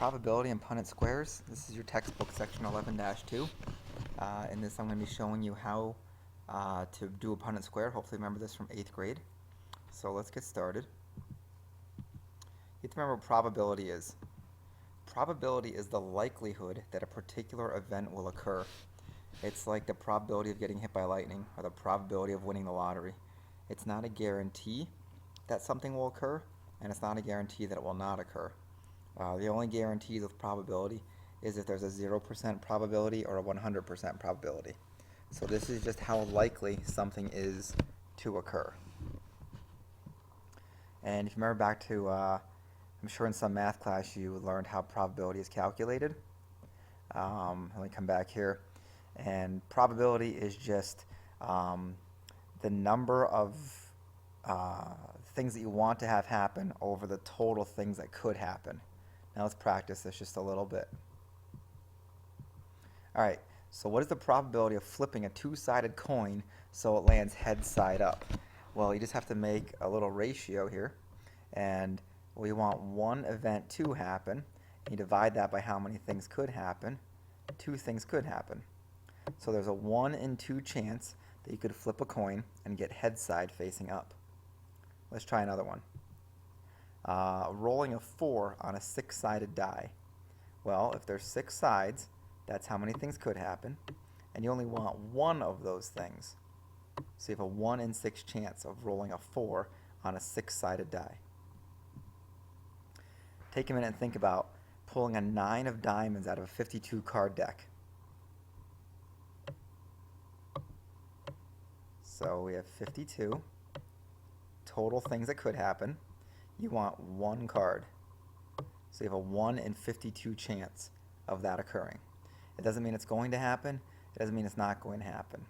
Probability and Punnett squares. This is your textbook section 11-2. In this I'm going to be showing you how to do a Punnett square. Hopefully remember this from 8th grade. So let's get started. You have to remember what probability is. Probability is the likelihood that a particular event will occur. It's like the probability of getting hit by lightning or the probability of winning the lottery. It's not a guarantee that something will occur, and it's not a guarantee that it will not occur. The only guarantees with probability is if there's a 0% probability or a 100% probability. So this is just how likely something is to occur. And if you remember back to, I'm sure in some math class you learned how probability is calculated. Let me come back here. And probability is just the number of things that you want to have happen over the total things that could happen. Now let's practice this just a little bit. Alright, so what is the probability of flipping a two-sided coin so it lands head side up? Well, you just have to make a little ratio here, and we want one event to happen. You divide that by how many things could happen. Two things could happen. So there's a 1 in 2 chance that you could flip a coin and get head side facing up. Let's try another one. Rolling a 4 on a 6-sided die. Well, if there's 6 sides, that's how many things could happen, and you only want one of those things. So you have a 1 in 6 chance of rolling a 4 on a 6-sided die. Take a minute and think about pulling a 9 of diamonds out of a 52 card deck. So we have 52 total things that could happen. You want one card. So you have a 1 in 52 chance of that occurring. It doesn't mean it's going to happen. It doesn't mean it's not going to happen.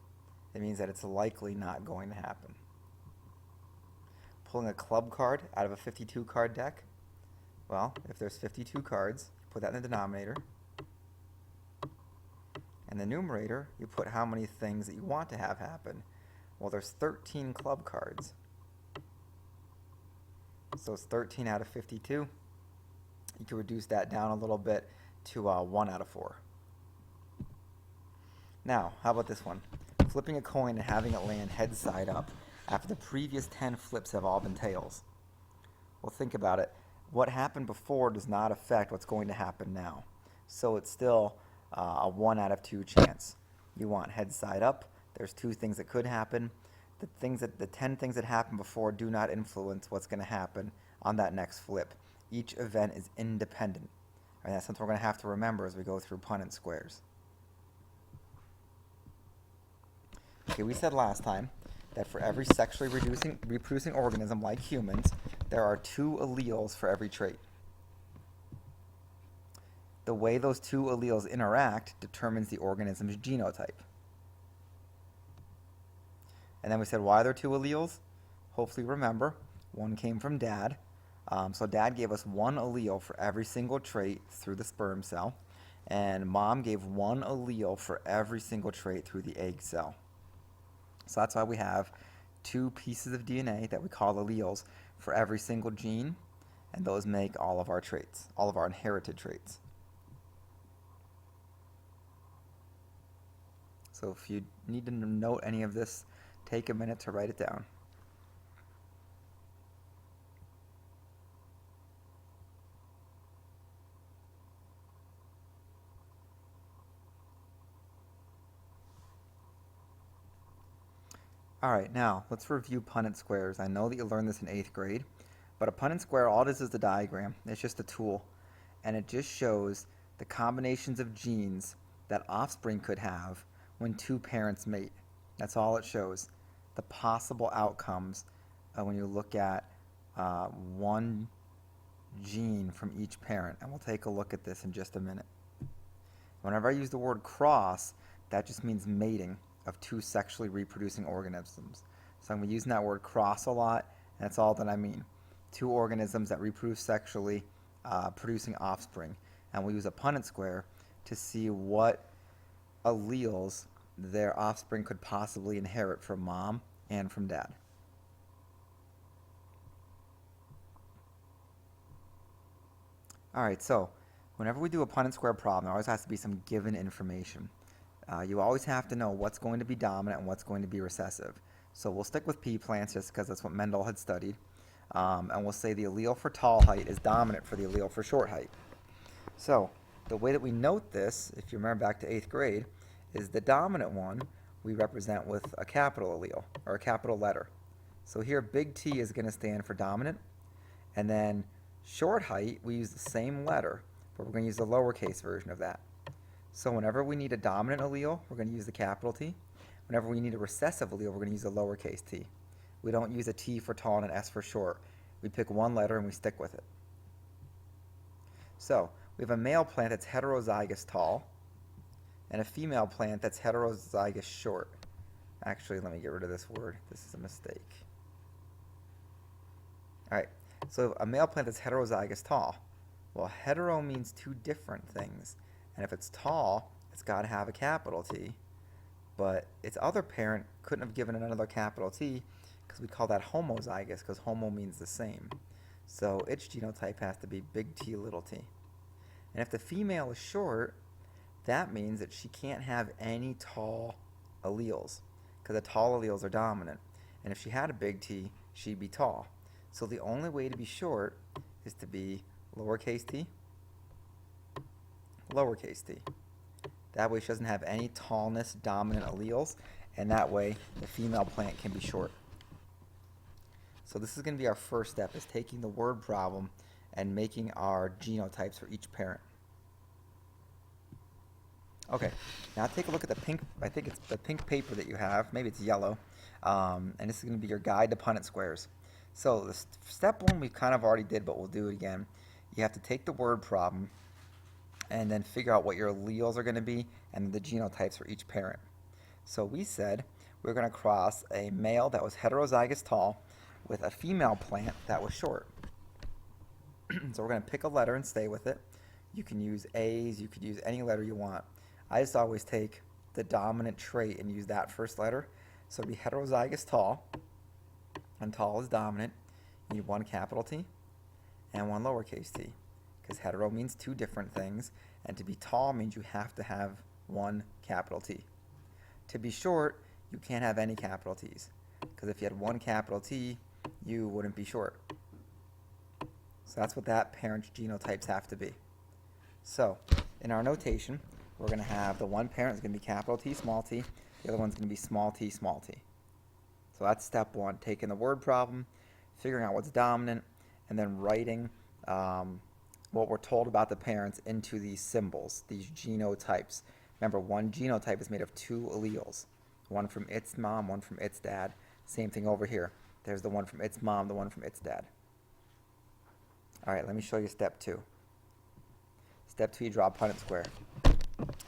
It means that it's likely not going to happen. Pulling a club card out of a 52 card deck. Well, if there's 52 cards, you put that in the denominator. In the numerator, you put how many things that you want to have happen. Well, there's 13 club cards. So it's 13 out of 52. You can reduce that down a little bit to 1 out of 4. Now, how about this one? Flipping a coin and having it land head side up after the previous 10 flips have all been tails. Well, think about it. What happened before does not affect what's going to happen now. So it's still a 1 out of 2 chance. You want head side up. There's 2 things that could happen. The 10 things that happened before do not influence what's going to happen on that next flip. Each event is independent. And that's something we're going to have to remember as we go through Punnett squares. Okay, we said last time that for every sexually reproducing organism like humans, there are 2 alleles for every trait. The way those 2 alleles interact determines the organism's genotype. And then we said, why are there 2 alleles? Hopefully remember, one came from Dad. So Dad gave us 1 allele for every single trait through the sperm cell, and Mom gave 1 allele for every single trait through the egg cell. So that's why we have 2 pieces of DNA that we call alleles for every single gene, and those make all of our traits, all of our inherited traits. So if you need to note any of this, take a minute to write it down. Alright, now let's review Punnett squares. I know that you learned this in 8th grade, but a Punnett square, all it is the diagram. It's just a tool, and it just shows the combinations of genes that offspring could have when 2 parents mate. That's all it shows. The possible outcomes when you look at one gene from each parent, and we'll take a look at this in just a minute. Whenever I use the word cross, that just means mating of 2 sexually reproducing organisms. So I'm going to be using that word cross a lot, and that's all that I mean. 2 organisms that reproduce sexually, producing offspring. And we'll use a Punnett square to see what alleles their offspring could possibly inherit from Mom and from Dad. Alright, so Whenever we do a Punnett Square problem, there always has to be some given information. You always have to know what's going to be dominant and what's going to be recessive. So we'll stick with pea plants just because that's what Mendel had studied. And we'll say the allele for tall height is dominant for the allele for short height. So the way that we note this, if you remember back to 8th grade, is the dominant one we represent with a capital allele, or a capital letter. So here big T is going to stand for dominant, and then short height, we use the same letter, but we're going to use the lowercase version of that. So whenever we need a dominant allele, we're going to use the capital T. Whenever we need a recessive allele, we're going to use the lowercase t. We don't use a T for tall and an S for short. We pick one letter and we stick with it. So we have a male plant that's heterozygous tall and a female plant that's heterozygous short. Actually, let me get rid of this word. This is a mistake. All right, so a male plant that's heterozygous tall. Well, hetero means two different things. And if it's tall, it's got to have a capital T. But its other parent couldn't have given it another capital T because we call that homozygous because homo means the same. So its genotype has to be big T, little t. And if the female is short, that means that she can't have any tall alleles because the tall alleles are dominant. And if she had a big T, she'd be tall. So the only way to be short is to be lowercase t, lowercase t. That way she doesn't have any tallness dominant alleles, and that way the female plant can be short. So this is going to be our first step, is taking the word problem and making our genotypes for each parent. Okay, now take a look at the pink, I think it's the pink paper that you have, maybe it's yellow, and this is going to be your guide to Punnett squares. So the step one we kind of already did, but we'll do it again. You have to take the word problem and then figure out what your alleles are going to be and the genotypes for each parent. So we said we're going to cross a male that was heterozygous tall with a female plant that was short. So we're going to pick a letter and stay with it. You can use A's, you could use any letter you want. I just always take the dominant trait and use that first letter. So it'd be heterozygous tall, and tall is dominant. You need one capital T and one lowercase t, because hetero means two different things, and to be tall means you have to have one capital T. To be short, you can't have any capital T's, because if you had one capital T, you wouldn't be short. So that's what that parent's genotypes have to be. So in our notation, we're going to have the one parent is going to be capital T, small t. The other one's going to be small t, small t. So that's step one, taking the word problem, figuring out what's dominant, and then writing what we're told about the parents into these symbols, these genotypes. Remember, one genotype is made of two alleles, one from its mom, one from its dad. Same thing over here. There's the one from its mom, the one from its dad. All right, let me show you step two. Step two, you draw a Punnett square.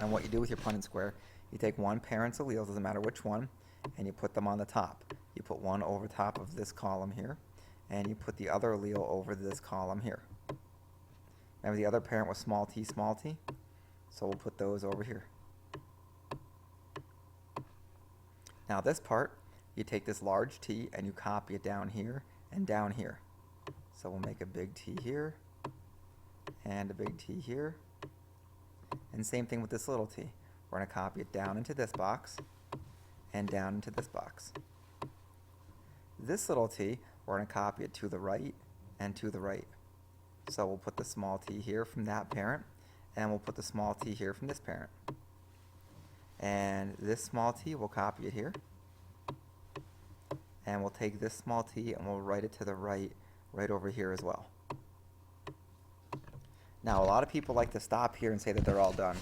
And what you do with your Punnett square, you take one parent's allele, doesn't matter which one, and you put them on the top. You put one over top of this column here, and you put the other allele over this column here. Remember the other parent was small t, so we'll put those over here. Now this part, you take this large T and you copy it down here and down here. So we'll make a big T here and a big T here. And same thing with this little t. We're going to copy it down into this box and down into this box. This little t, we're going to copy it to the right and to the right. So we'll put the small t here from that parent, and we'll put the small t here from this parent. And this small t, we'll copy it here. And we'll take this small t and we'll write it to the right, right over here as well. Now, a lot of people like to stop here and say that they're all done,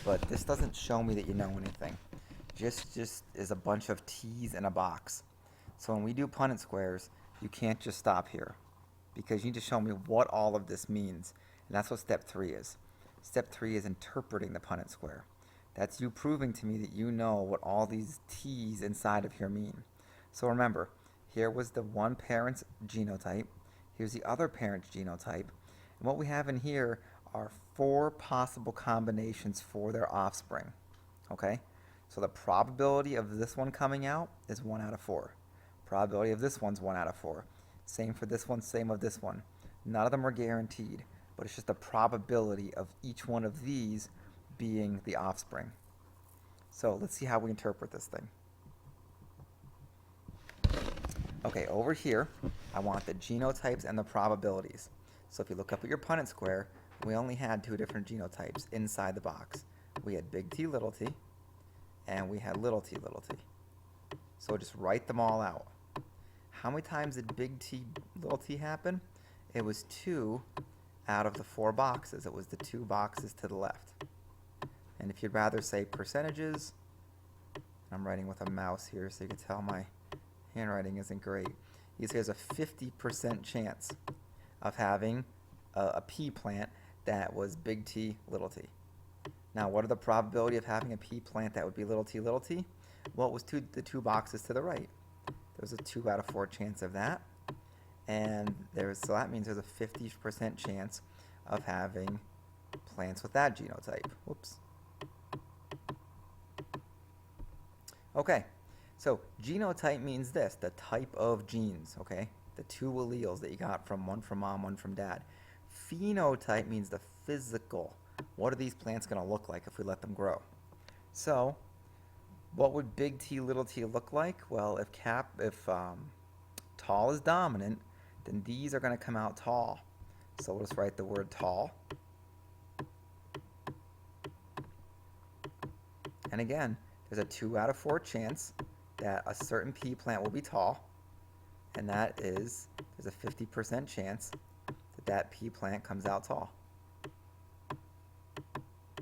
but this doesn't show me that you know anything. Just is a bunch of T's in a box. So when we do Punnett squares, you can't just stop here, because you need to show me what all of this means, and that's what step 3 is. Step 3 is interpreting the Punnett square. That's you proving to me that you know what all these T's inside of here mean. So remember, here was the one parent's genotype, here's the other parent's genotype, and what we have in here are 4 possible combinations for their offspring. Okay? So the probability of this one coming out is 1 out of 4. Probability of this one's 1 out of 4. Same for this one, same of this one. None of them are guaranteed, but it's just the probability of each one of these being the offspring. So let's see how we interpret this thing. Okay, over here, I want the genotypes and the probabilities. So if you look up at your Punnett square, we only had two different genotypes inside the box. We had big T, little t, and we had little t, little t. So just write them all out. How many times did big T, little t happen? It was 2 out of the 4 boxes. It was the 2 boxes to the left. And if you'd rather say percentages, I'm writing with a mouse here so you can tell my handwriting isn't great. You see there's a 50% chance of having a pea plant that was big T, little t. Now, what are the probability of having a pea plant that would be little t, little t? Well, it was the 2 boxes to the right. There's a 2 out of 4 chance of that. And so that means there's a 50% chance of having plants with that genotype. Whoops. Okay, so genotype means this, the type of genes, okay? The 2 alleles that you got from one from mom, one from dad. Phenotype means the physical. What are these plants going to look like if we let them grow? So, what would big T, little t look like? Well, if tall is dominant, then these are going to come out tall. So we'll just write the word tall. And again, there's a 2 out of 4 chance that a certain pea plant will be tall, and that is, there's a 50% chance that that pea plant comes out tall.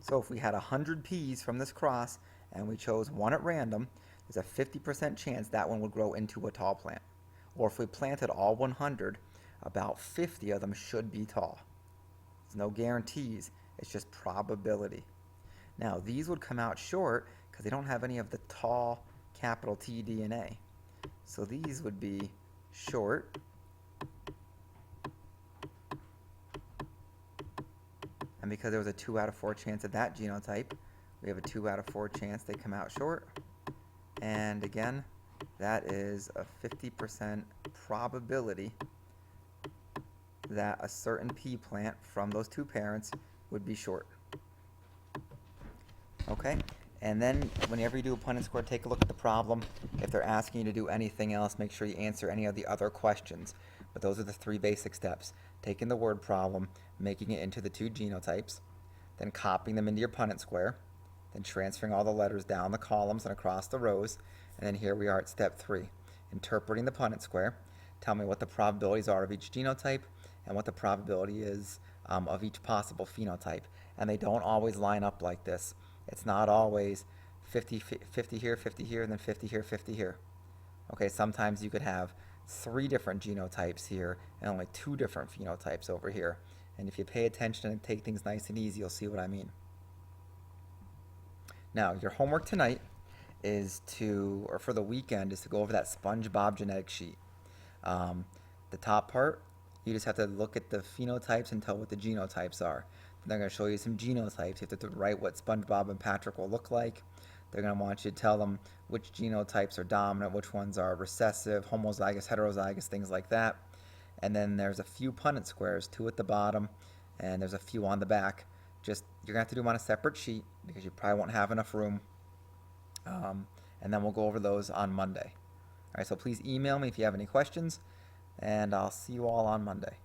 So if we had 100 peas from this cross and we chose one at random, there's a 50% chance that one would grow into a tall plant. Or if we planted all 100, about 50 of them should be tall. There's no guarantees, it's just probability. Now these would come out short because they don't have any of the tall capital T DNA. So these would be short. And because there was a 2 out of 4 chance of that genotype, we have a 2 out of 4 chance they come out short. And again, that is a 50% probability that a certain pea plant from those 2 parents would be short. Okay? And then whenever you do a Punnett square, take a look at the problem. If they're asking you to do anything else, make sure you answer any of the other questions. But those are the 3 basic steps. Taking the word problem, making it into the 2 genotypes, then copying them into your Punnett square, then transferring all the letters down the columns and across the rows, and then here we are at step 3, interpreting the Punnett square. Tell me what the probabilities are of each genotype and what the probability is of each possible phenotype. And they don't always line up like this. It's not always 50 here, 50 here, and then 50 here, 50 here. Okay, sometimes you could have 3 different genotypes here and only 2 different phenotypes over here. And if you pay attention and take things nice and easy, you'll see what I mean. Now, your homework tonight is or for the weekend, is to go over that SpongeBob genetic sheet. The top part, you just have to look at the phenotypes and tell what the genotypes are. Then they're going to show you some genotypes. You have to write what SpongeBob and Patrick will look like. They're going to want you to tell them which genotypes are dominant, which ones are recessive, homozygous, heterozygous, things like that. And then there's a few Punnett squares, 2 at the bottom, and there's a few on the back. You're going to have to do them on a separate sheet because you probably won't have enough room. And then we'll go over those on Monday. All right, so please email me if you have any questions, and I'll see you all on Monday.